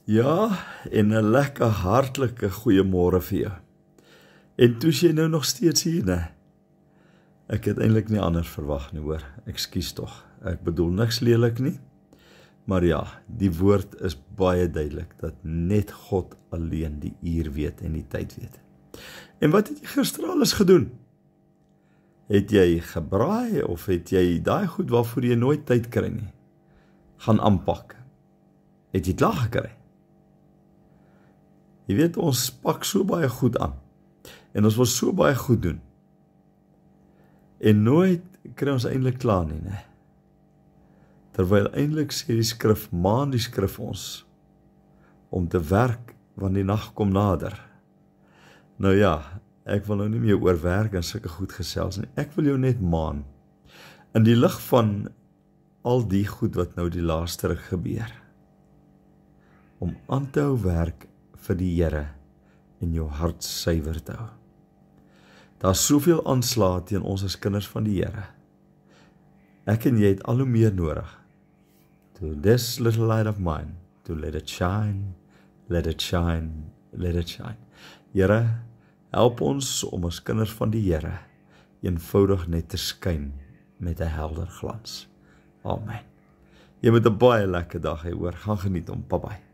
Ja, en 'n lekker hartlike goeiemôre vir jou. En toe is jy nou nog steeds hier, né? Ek het eintlik nie anders verwag nie, hoor. Ekskuus tog. Ek bedoel niks lelik nie. Maar ja, die woord is baie duidelik dat net God alleen die uur weet en die tyd weet. En wat het jy gister alles gedoen? Het jy gebraai of het jy daai goed waarvoor jy nooit tyd kry nie, gaan aanpak? Het jy klaar gekry? Jy weet, ons pak so baie goed aan en ons wil so baie goed doen en nooit kry ons eintlik klaar nie, né? Terwyl eintlik sê die skrif, maan die skrif ons om te werk wanneer die nag kom nader. Nou ja, ek wil nou nie meer oor werk en sulke goed gesels nie. Ek wil jou net maan in die lig van al die goed wat nou die laaste ruk gebeur, om aan te hou werk vir die Here en jou hart suiwer te hou. Daar's soveel aanslae teen ons as kinders van die Here. Ek en jy het al hoe meer nodig. To this little light of mine, to let it shine, let it shine, let it shine. Here, help ons om as kinders van die Here eenvoudig net te skyn met 'n helder glans. Amen. Jy moet 'n baie lekker dag hê, hoor. Gaan geniet hom. Bye bye.